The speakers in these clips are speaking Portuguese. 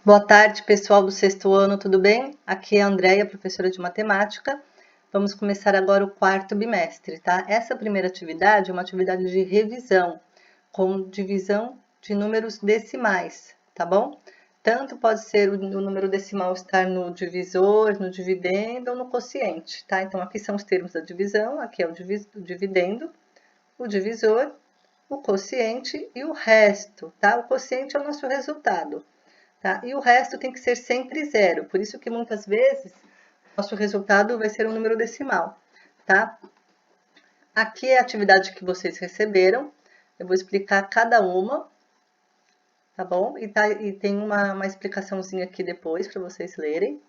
Boa tarde, pessoal do sexto ano, tudo bem? Aqui é a Andréia, professora de matemática. Vamos começar agora o quarto bimestre, tá? Essa primeira atividade é uma atividade de revisão, com divisão de números decimais, tá bom? Tanto pode ser o número decimal estar no divisor, no dividendo ou no quociente, tá? Então, aqui são os termos da divisão, aqui é o dividendo, o divisor, o quociente e o resto, tá? O quociente é o nosso resultado. Tá? E o resto tem que ser sempre zero, por isso que muitas vezes nosso resultado vai ser um número decimal, tá? Aqui é a atividade que vocês receberam, eu vou explicar cada uma, tá bom? E tem uma explicaçãozinha aqui depois para vocês lerem,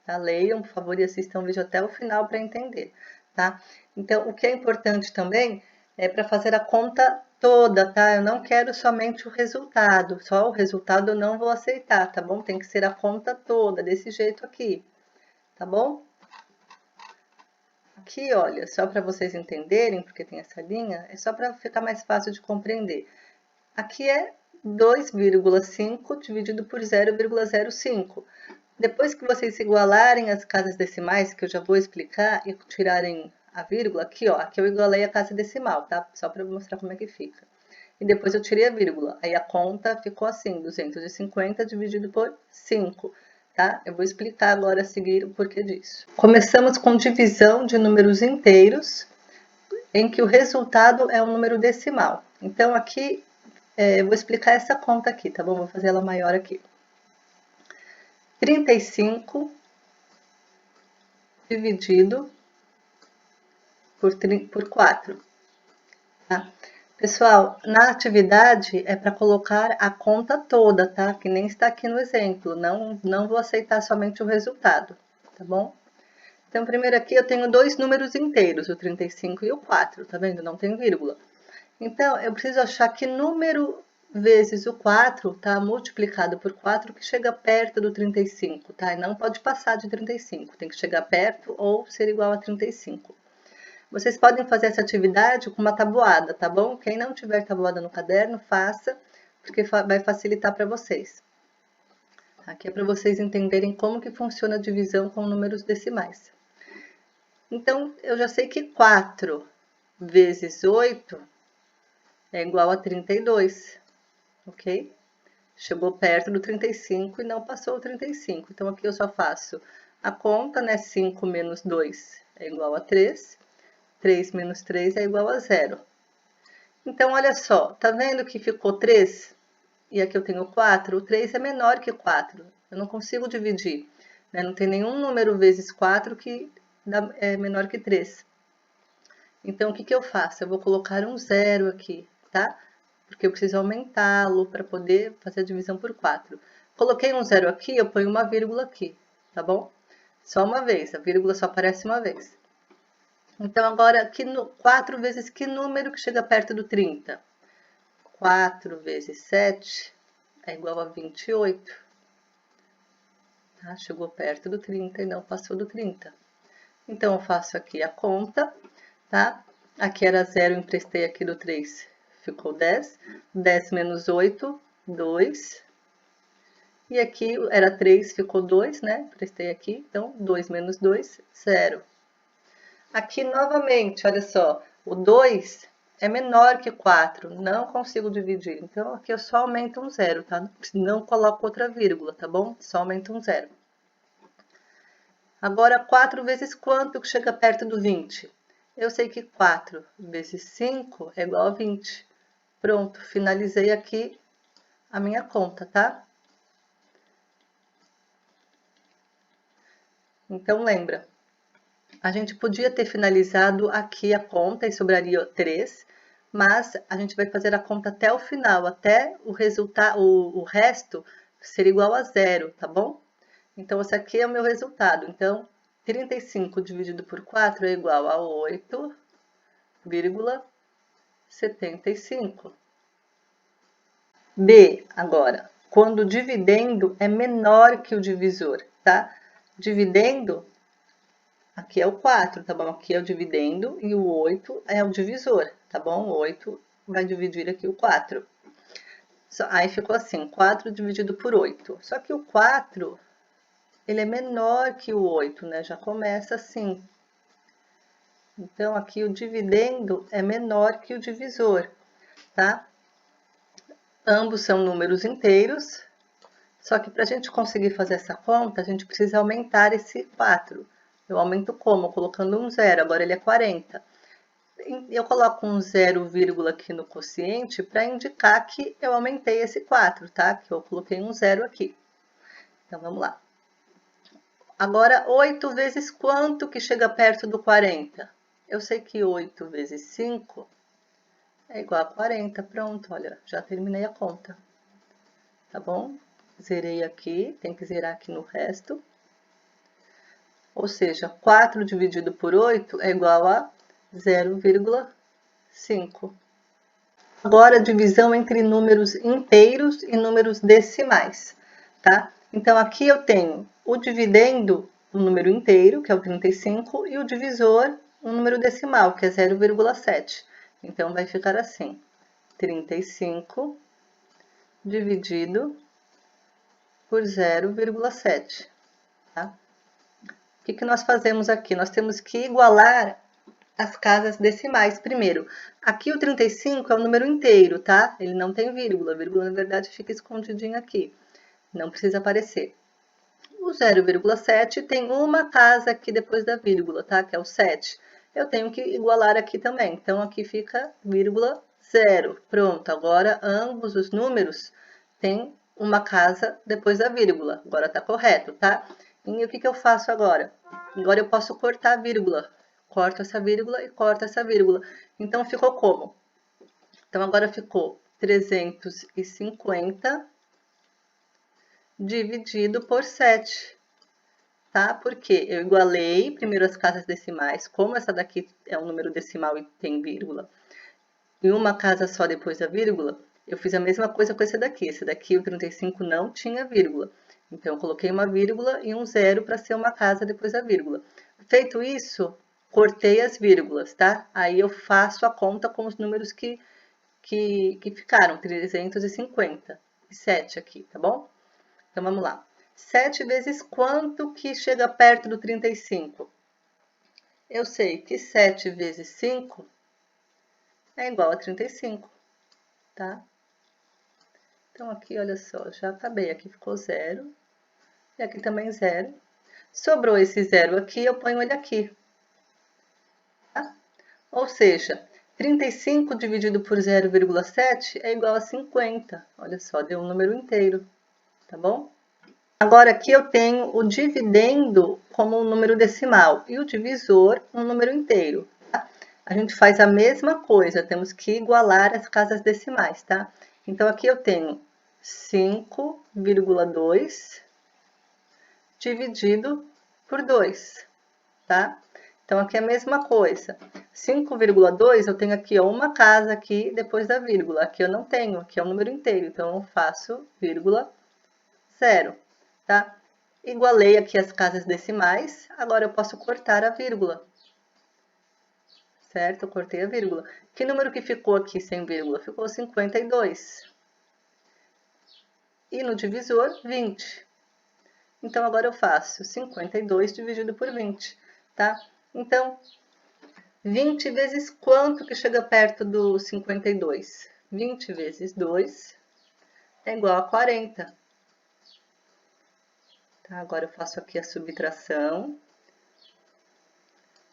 tá? Leiam, por favor, e assistam o vídeo até o final para entender, tá? Então, o que é importante também é para fazer a conta toda, tá? Eu não quero somente o resultado, só o resultado eu não vou aceitar, tá bom? Tem que ser a conta toda, desse jeito aqui, tá bom? Aqui, olha, só para vocês entenderem, porque tem essa linha, é só para ficar mais fácil de compreender. Aqui é 2,5 dividido por 0,05. Depois que vocês igualarem as casas decimais, que eu já vou explicar, e tirarem a vírgula, aqui ó, aqui eu igualei a casa decimal, tá? Só para mostrar como é que fica. E depois eu tirei a vírgula, aí a conta ficou assim, 250 dividido por 5, tá? Eu vou explicar agora a seguir o porquê disso. Começamos com divisão de números inteiros, em que o resultado é um número decimal. Então aqui, eu vou explicar essa conta aqui, tá bom? Vou fazer ela maior aqui. 35 dividido por 4. Tá? Pessoal, na atividade é para colocar a conta toda, tá? Que nem está aqui no exemplo. Não vou aceitar somente o resultado, tá bom? Então, primeiro aqui eu tenho dois números inteiros, o 35 e o 4, tá vendo? Não tem vírgula. Então, eu preciso achar que número vezes o 4, tá? Multiplicado por 4, que chega perto do 35, tá? E não pode passar de 35, tem que chegar perto ou ser igual a 35. Vocês podem fazer essa atividade com uma tabuada, tá bom? Quem não tiver tabuada no caderno, faça, porque vai facilitar para vocês. Aqui é para vocês entenderem como que funciona a divisão com números decimais. Então, eu já sei que 4 vezes 8 é igual a 32, ok? Chegou perto do 35 e não passou o 35. Então, aqui eu só faço a conta, né? 5 menos 2 é igual a 3. 3 menos 3 é igual a 0. Então, olha só, tá vendo que ficou 3? E aqui eu tenho 4. O 3 é menor que 4. Eu não consigo dividir, né? Não tem nenhum número vezes 4 que é menor que 3. Então, o que que eu faço? Eu vou colocar um 0 aqui, tá? Porque eu preciso aumentá-lo para poder fazer a divisão por 4. Coloquei um 0 aqui, eu ponho uma vírgula aqui, tá bom? Só uma vez, a vírgula só aparece uma vez. Então, agora, 4 vezes que número que chega perto do 30? 4 vezes 7 é igual a 28. Tá? Chegou perto do 30 e não passou do 30. Então, eu faço aqui a conta, tá? Aqui era 0, emprestei aqui do 3, ficou 10. 10 menos 8, 2. E aqui era 3, ficou 2, né? Emprestei aqui, então 2 menos 2, 0. Aqui novamente, olha só, o 2 é menor que 4, não consigo dividir. Então, aqui eu só aumento um 0, tá? Não coloco outra vírgula, tá bom? Só aumento um 0. Agora, 4 vezes quanto que chega perto do 20? Eu sei que 4 vezes 5 é igual a 20. Pronto, finalizei aqui a minha conta, tá? Então, lembra, a gente podia ter finalizado aqui a conta e sobraria 3, mas a gente vai fazer a conta até o final, até o resultado, o resto ser igual a 0, tá bom? Então, esse aqui é o meu resultado. Então, 35 dividido por 4 é igual a 8,75. B, agora, quando o dividendo é menor que o divisor, tá? Dividendo, aqui é o 4, tá bom? Aqui é o dividendo e o 8 é o divisor, tá bom? O 8 vai dividir aqui o 4. Aí ficou assim, 4 dividido por 8. Só que o 4, ele é menor que o 8, né? Já começa assim. Então, aqui o dividendo é menor que o divisor, tá? Ambos são números inteiros, só que para a gente conseguir fazer essa conta, a gente precisa aumentar esse 4. Eu aumento como? Colocando um zero, agora ele é 40. Eu coloco um 0, aqui no quociente para indicar que eu aumentei esse 4, tá? Que eu coloquei um zero aqui. Então, vamos lá. Agora, 8 vezes quanto que chega perto do 40? Eu sei que 8 vezes 5 é igual a 40. Pronto, olha, já terminei a conta. Tá bom? Zerei aqui, tem que zerar aqui no resto. Ou seja, 4 dividido por 8 é igual a 0,5. Agora, a divisão entre números inteiros e números decimais, tá? Então, aqui eu tenho o dividendo, um número inteiro, que é o 35, e o divisor, um número decimal, que é 0,7. Então, vai ficar assim, 35 dividido por 0,7, tá? O que nós fazemos aqui? Nós temos que igualar as casas decimais primeiro. Aqui o 35 é um número inteiro, tá? Ele não tem vírgula. A vírgula, na verdade, fica escondidinha aqui. Não precisa aparecer. O 0,7 tem uma casa aqui depois da vírgula, tá? Que é o 7. Eu tenho que igualar aqui também. Então, aqui fica vírgula 0. Pronto, agora ambos os números têm uma casa depois da vírgula. Agora tá correto, tá? E o que eu faço agora? Agora eu posso cortar a vírgula. Corto essa vírgula e corto essa vírgula. Então, ficou como? Então, agora ficou 350 dividido por 7, tá? Porque eu igualei primeiro as casas decimais, como essa daqui é um número decimal e tem vírgula, e uma casa só depois da vírgula, eu fiz a mesma coisa com esse daqui. Esse daqui, o 35, não tinha vírgula. Então, eu coloquei uma vírgula e um zero para ser uma casa depois da vírgula. Feito isso, cortei as vírgulas, tá? Aí eu faço a conta com os números que ficaram, 357 aqui, tá bom? Então, vamos lá. 7 vezes quanto que chega perto do 35? Eu sei que 7 vezes 5 é igual a 35, tá? Então, aqui, olha só, já acabei. Aqui ficou 0. E aqui também 0. Sobrou esse 0 aqui, eu ponho ele aqui. Tá? Ou seja, 35 dividido por 0,7 é igual a 50. Olha só, deu um número inteiro, tá bom? Agora, aqui eu tenho o dividendo como um número decimal e o divisor um número inteiro. Tá? A gente faz a mesma coisa, temos que igualar as casas decimais, tá? Então, aqui eu tenho 5,2 dividido por 2, tá? Então, aqui é a mesma coisa. 5,2 eu tenho aqui ó, uma casa aqui depois da vírgula. Aqui eu não tenho, aqui é um número inteiro, então eu faço vírgula 0, tá? Igualei aqui as casas decimais, agora eu posso cortar a vírgula. Certo? Eu cortei a vírgula. Que número que ficou aqui sem vírgula? Ficou 52. E no divisor, 20. Então, agora eu faço 52 dividido por 20, tá? Então, 20 vezes quanto que chega perto do 52? 20 vezes 2 é igual a 40. Tá? Agora eu faço aqui a subtração.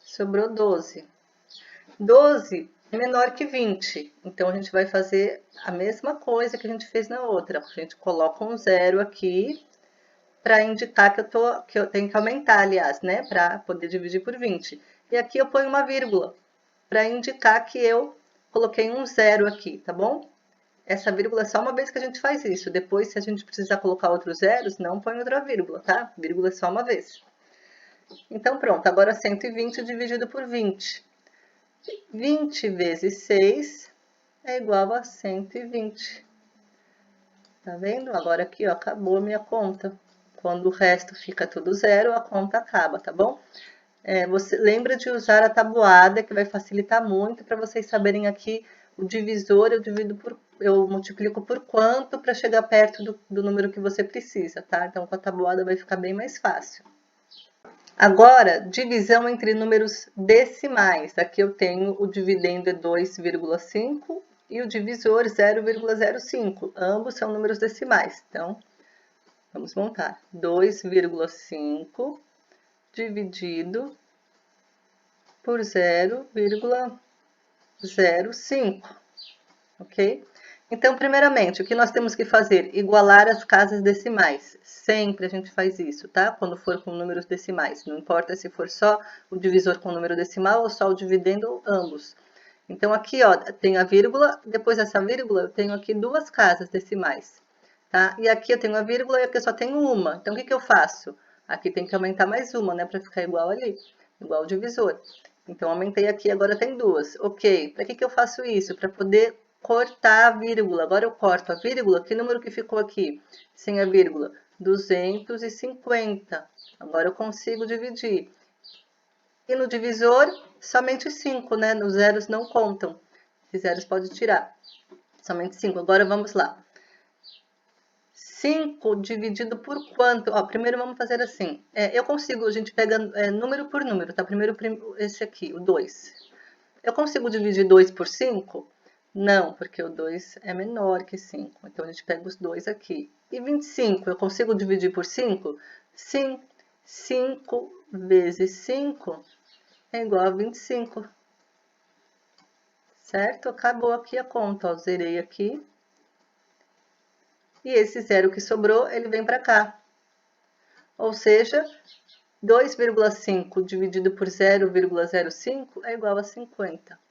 Sobrou 12. 12 é menor que 20. Então, a gente vai fazer a mesma coisa que a gente fez na outra. A gente coloca um zero aqui para indicar que eu tenho que aumentar, aliás, né? Para poder dividir por 20. E aqui eu ponho uma vírgula para indicar que eu coloquei um zero aqui, tá bom? Essa vírgula é só uma vez que a gente faz isso. Depois, se a gente precisar colocar outros zeros, não põe outra vírgula, tá? Vírgula é só uma vez. Então, pronto. Agora, 120 dividido por 20. 20 vezes 6 é igual a 120. Tá vendo? Agora aqui, ó, acabou a minha conta. Quando o resto fica tudo zero, a conta acaba, tá bom? Você lembra de usar a tabuada, que vai facilitar muito para vocês saberem aqui o divisor eu multiplico por quanto para chegar perto do número que você precisa, tá? Então, com a tabuada vai ficar bem mais fácil. Agora, divisão entre números decimais. Aqui eu tenho o dividendo é 2,5 e o divisor 0,05. Ambos são números decimais. Então, vamos montar. 2,5 dividido por 0,05, ok? Então, primeiramente, o que nós temos que fazer? Igualar as casas decimais. Sempre a gente faz isso, tá? Quando for com números decimais. Não importa se for só o divisor com número decimal ou só o dividendo, ambos. Então, aqui, ó, tem a vírgula. Depois dessa vírgula, eu tenho aqui duas casas decimais, tá? E aqui eu tenho a vírgula e aqui eu só tenho uma. Então, o que eu faço? Aqui tem que aumentar mais uma, né? Para ficar igual ali, igual o divisor. Então, aumentei aqui, agora tem duas. Ok, para que eu faço isso? Para poder cortar a vírgula. Agora eu corto a vírgula. Que número que ficou aqui? Sem a vírgula? 250. Agora eu consigo dividir. E no divisor, somente 5, né? Os zeros não contam. Os zeros pode tirar. Somente 5. Agora vamos lá. 5 dividido por quanto? Ó, primeiro vamos fazer assim. Eu consigo, a gente pega número por número, tá? Primeiro esse aqui, o 2. Eu consigo dividir 2 por 5? Não, porque o 2 é menor que 5. Então, a gente pega os 2 aqui. E 25, eu consigo dividir por 5? Sim. 5 vezes 5 é igual a 25. Certo? Acabou aqui a conta. Ó, zerei aqui. E esse zero que sobrou, ele vem para cá. Ou seja, 2,5 dividido por 0,05 é igual a 50.